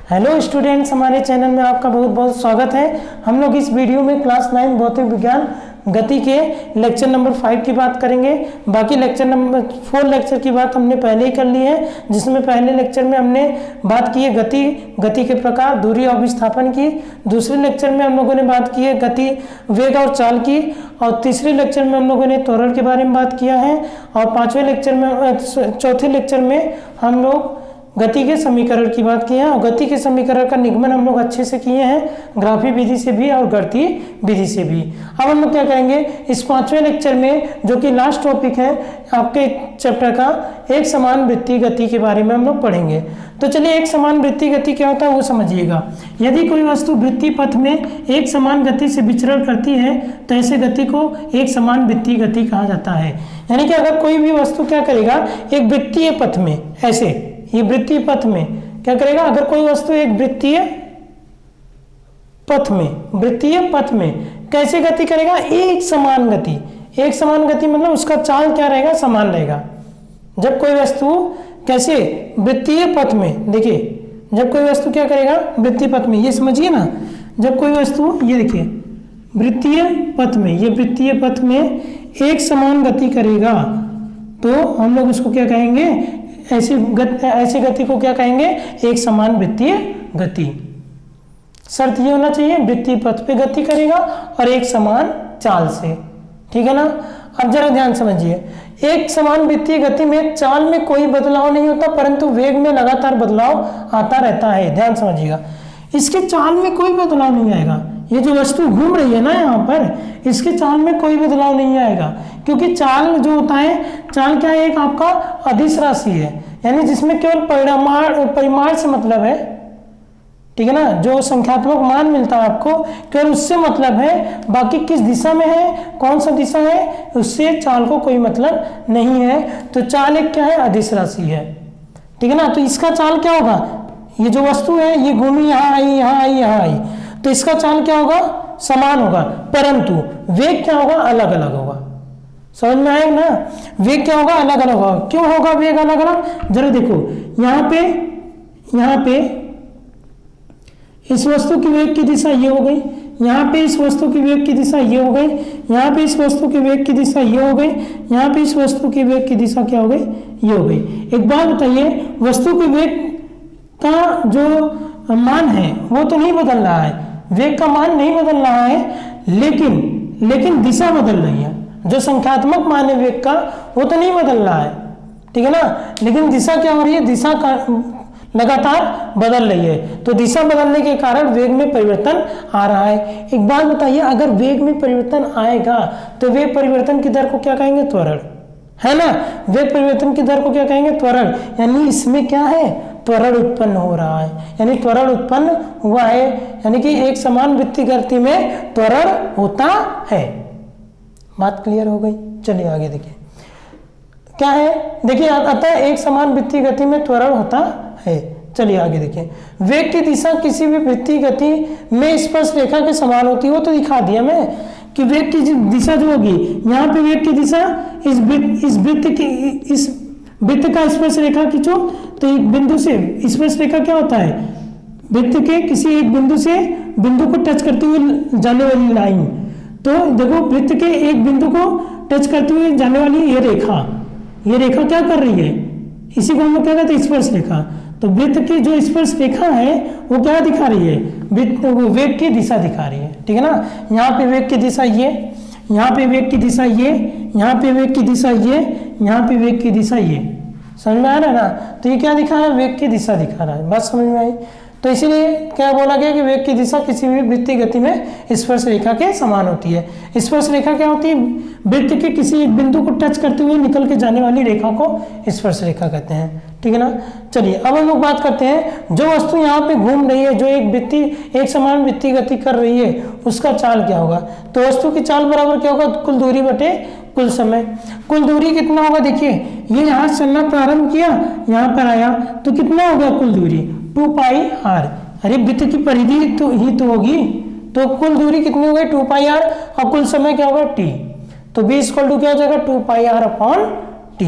Hello students, हमारे channel में आपका बहुत बहुत स्वागत है। हम लोग इस वीडियो में क्लास 9 भौतिक विज्ञान गति के लेक्चर नंबर 5 की बात करेंगे। बाकी लेक्चर नंबर 4 लेक्चर की बात हमने पहले ही कर ली है, जिसमें पहले लेक्चर में हमने बात की है गति के प्रकार, दूरी और विस्थापन की। दूसरे लेक्चर में हम लोगों ने बात की है गति, वेग और चाल की। और तीसरे लेक्चर में हम लोगों ने त्वरण के बारे में बात किया है। और चौथे लेक्चर में हम लोग गति के समीकरण की बात की है। और गति के समीकरण का निगमन हम लोग अच्छे से किए हैं, ग्राफी विधि से भी और गणितीय विधि से भी। अब हम लोग क्या करेंगे इस 5वें लेक्चर में, जो कि लास्ट टॉपिक है आपके चैप्टर का, एक समान वृत्तीय गति के बारे में हम लोग पढ़ेंगे। तो चलिए, एक समान वृत्तीय गति क्या होता है वो समझिएगा। यदि कोई वस्तु वृत्तीय पथ में एक समान गति से विचरण करती है तो ऐसे गति को एक समान वृत्तीय गति कहा जाता है। यानी कि अगर कोई भी वस्तु क्या करेगा, एक वृत्तीय पथ में, ऐसे ये वृत्तीय पथ में क्या करेगा, अगर कोई वस्तु एक वृत्तीय पथ में कैसे गति करेगा, एक समान गति मतलब उसका चाल क्या रहेगा, समान रहेगा। जब कोई वस्तु कैसे वृत्तीय पथ में, देखिए जब कोई वस्तु क्या करेगा वृत्तीय पथ में, ये समझिए ना, जब कोई वस्तु ये देखिए वृत्तीय पथ में एक समान गति करेगा तो हम लोग उसको क्या कहेंगे, ऐसी गति को क्या कहेंगे, एक समान वृत्तीय गति। शर्त ये होना चाहिए वृत्तीय पथ पे गति करेगा और एक समान चाल से, ठीक है ना। अब जरा ध्यान समझिए, एक समान वृत्तीय गति में चाल में कोई बदलाव नहीं होता, परंतु वेग में लगातार बदलाव आता रहता है। ध्यान समझिएगा, इसके चाल में कोई बदलाव नहीं आएगा। ये जो वस्तु घूम रही है ना यहाँ पर, इसके चाल में कोई बदलाव नहीं आएगा, क्योंकि चाल जो होता है, चाल क्या है, एक आपका अदिश राशि है, यानी जिसमें केवल परिमाण से मतलब है, ठीक है ना। जो संख्यात्मक मान मिलता है आपको केवल उससे मतलब है, बाकी किस दिशा में है, कौन सा दिशा है, उससे चाल को कोई मतलब नहीं है। तो चाल एक क्या है, अदिश राशि है, ठीक है ना। तो इसका चाल क्या होगा, ये जो वस्तु है ये घूमी, यहाँ आई, तो इसका चाल क्या होगा, समान होगा, परंतु वेग क्या होगा, अलग अलग होगा। समझ में आएगा ना, वेग क्या होगा, अलग अलग होगा। क्यों होगा वेग अलग अलग, जरा देखो, यहाँ पे इस वस्तु की वेग की दिशा ये हो गई, यहाँ पे इस वस्तु की वेग की दिशा ये हो गई, यहाँ पे इस वस्तु की वेग की दिशा ये हो गई, यहाँ पे इस वस्तु की वेग की दिशा क्या हो गई, ये हो गई। एक बात बताइए, वस्तु के वेग का जो मान है वो तो नहीं बदल रहा है, वेग का मान नहीं बदल रहा है, लेकिन दिशा बदल रही है। जो संख्यात्मक मान है वेग का वो तो नहीं बदल रहा है, ठीक है ना, लेकिन दिशा क्या हो रही है, दिशा का लगातार बदल रही है। तो दिशा बदलने के कारण वेग में परिवर्तन आ रहा है। एक बात बताइए, अगर वेग में परिवर्तन आएगा तो वेग परिवर्तन की दर को क्या कहेंगे, त्वरण, है ना। वेग परिवर्तन की दर को क्या कहेंगे, त्वरण। यानी इसमें क्या है, त्वरण उत्पन्न हो रहा है, यानी त्वरण उत्पन्न हुआ है, यानी कि एक समान वृत्तीय गति में त्वरण होता है। बात क्लियर हो गई। चलिए आगे देखिए क्या है, देखिए अतः एक समान वृत्तीय गति में त्वरण होता है। चलिए आगे देखिए, वेग की दिशा किसी भी वृत्तीय गति में स्पर्श रेखा के समान होती है। वो तो दिखा दिया मैं कि वेग की दिशा जो होगी, यहाँ पे वेग की दिशा इस वृत्त का स्पर्श रेखा खींचो तो एक बिंदु से, स्पर्श रेखा क्या होता है, वृत्त के किसी एक बिंदु को टच करते हुए जाने वाली लाइन। तो देखो, वृत्त के एक बिंदु को टच करते हुए जाने वाली ये रेखा क्या कर रही है, इसी को हम लोग क्या कहते हैं, स्पर्श रेखा। तो वृत्त की जो स्पर्श रेखा है वो क्या दिखा रही है, वो वेग की दिशा दिखा रही है, ठीक है ना। यहाँ पे वेग की दिशा ये, यहाँ पे वेग की दिशा ये, यहाँ पे वेग की दिशा ये, यहाँ पे वेग की दिशा ये। समझ में आ रहा है ना। तो ये क्या दिखा रहा है, वेग की दिशा दिखा रहा है। बात समझ में आई। तो इसीलिए क्या बोला गया कि वेग की दिशा किसी भी वृत्तीय गति में स्पर्श रेखा के समान होती है। स्पर्श रेखा क्या होती है, वृत्त के किसी एक बिंदु को टच करते हुए निकल के जाने वाली रेखा को स्पर्श रेखा कहते हैं, ठीक है ना। चलिए अब हम लोग बात करते हैं, जो वस्तु यहाँ पे घूम रही है, जो एक समान वृत्तीय गति कर रही है, उसका चाल क्या होगा। तो वस्तु की चाल बराबर क्या होगा, कुल दूरी बटे कुल समय। कुल दूरी कितना होगा, देखिए ये यहाँ चलना प्रारंभ किया, यहाँ पर आया तो कितना हो गया कुल दूरी, 2πr। अरे वृत्त की परिधि तो ही तो होगी, तो कुल दूरी कितनी हो गई, 2πr, और कुल समय क्या होगा, t। तो b इक्वल टू क्या हो जाएगा, 2πr/t।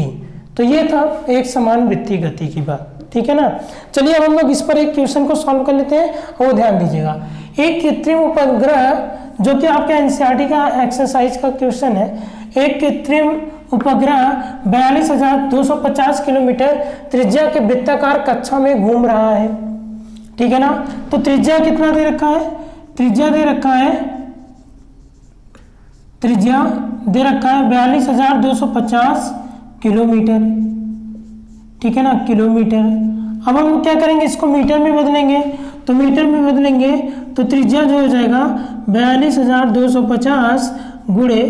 तो ये था एक समान वृत्तीय गति की बात। ठीक है ना। चलिए अब हम लोग इस पर एक क्वेश्चन को सॉल्व कर लेते हैं, वो ध्यान दीजिएगा। एक कृत्रिम उपग्रह, जो कि आपका एनसीईआरटी का एक्सरसाइज का क्वेश्चन है, एक कृत्रिम उपग्रह 42,250 किलोमीटर त्रिज्या के वृत्ताकार कक्षा में घूम रहा है, ठीक है ना। तो त्रिज्या कितना दे रखा है, त्रिज्या दे रखा है 42,250 किलोमीटर, ठीक है ना, किलोमीटर। अब हम क्या करेंगे, इसको मीटर में बदलेंगे, तो मीटर में बदलेंगे तो त्रिज्या जो हो जाएगा 42,250 गुणे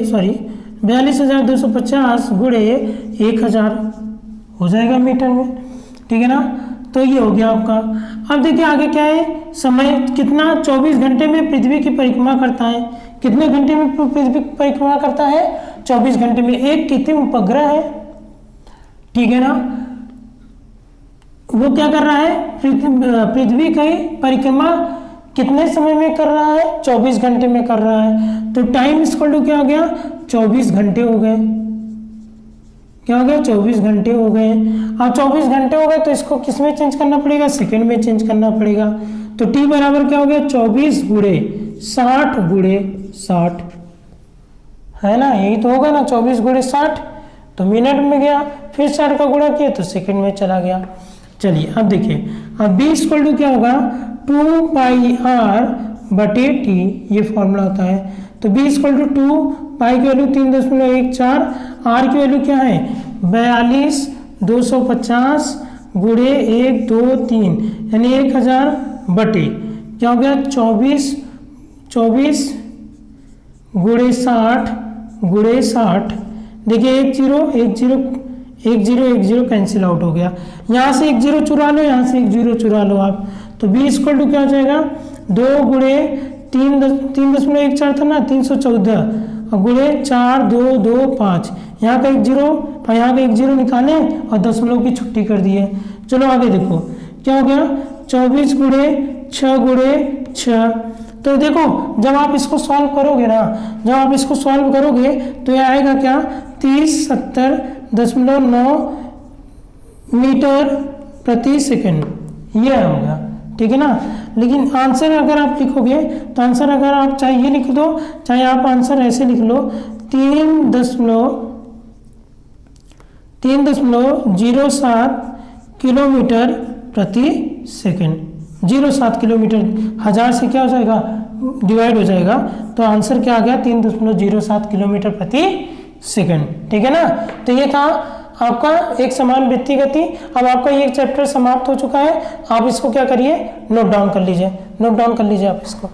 1000 हो जाएगा मीटर में, ठीक है ना। तो ये हो गया आपका। अब देखिए आगे क्या है, समय कितना, 24 घंटे में पृथ्वी की परिक्रमा करता है। कितने घंटे में पृथ्वी की परिक्रमा करता है, 24 घंटे में। एक कृत्रिम उपग्रह है, ठीक है ना, वो क्या कर रहा है, पृथ्वी की परिक्रमा कितने समय में कर रहा है, 24 घंटे में कर रहा है। तो टाइम इक्वल टू क्या हो गया, 24 घंटे हो गए। क्या हो गया, 24 घंटे हो गए। अब 24 घंटे हो गए तो इसको किस में चेंज करना पड़ेगा, सेकंड में चेंज करना पड़ेगा। तो टी बराबर क्या हो गया, 24 गुणे 60 है ना, यही तो होगा ना, 24 गुणे 60 तो मिनट में गया, फिर 60 का गुणा किया तो सेकंड में चला गया। चलिए अब देखिए, अब b इक्वल टू क्या होगा, 2πr/t, ये फॉर्मूला होता है। तो b इक्वल टू 2, पाई की वैल्यू 3.14, r की वैल्यू क्या है 42,250 गुणे 1, 2, 3 यानी 1000 बटे क्या हो गया 24 गुणे 60। देखिए 1 0 कैंसिल आउट हो गया, यहाँ से 1 0 चुरा लो, यहाँ से 1 0 चुरा लो आप। तो b इक्वल टू क्या हो जाएगा, 2 गुणे 3.14 था ना, 314 और गुणे 4 2 2 5, यहाँ का 1 0 और यहाँ का 1 0 निकाले और दशमलव की छुट्टी कर दिए। चलो आगे देखो क्या हो गया, 24 गुणे 6 तो देखो जब आप इसको सॉल्व करोगे ना, तो ये आएगा क्या 3070.9 मीटर प्रति सेकंड, ये होगा, ठीक है ना। लेकिन आंसर अगर आप लिखोगे तो आंसर अगर आप चाहे ये लिख दो, चाहे आप आंसर ऐसे लिख लो 3.07 किलोमीटर प्रति सेकंड। 07 किलोमीटर 1000 से क्या हो जाएगा, डिवाइड हो जाएगा, तो आंसर क्या आ गया 3.07 किलोमीटर प्रति सेकंड, ठीक है ना। तो ये था आपका एक समान वृत्तीय गति। अब आपका ये चैप्टर समाप्त हो चुका है। आप इसको क्या करिए, नोट डाउन कर लीजिए आप इसको।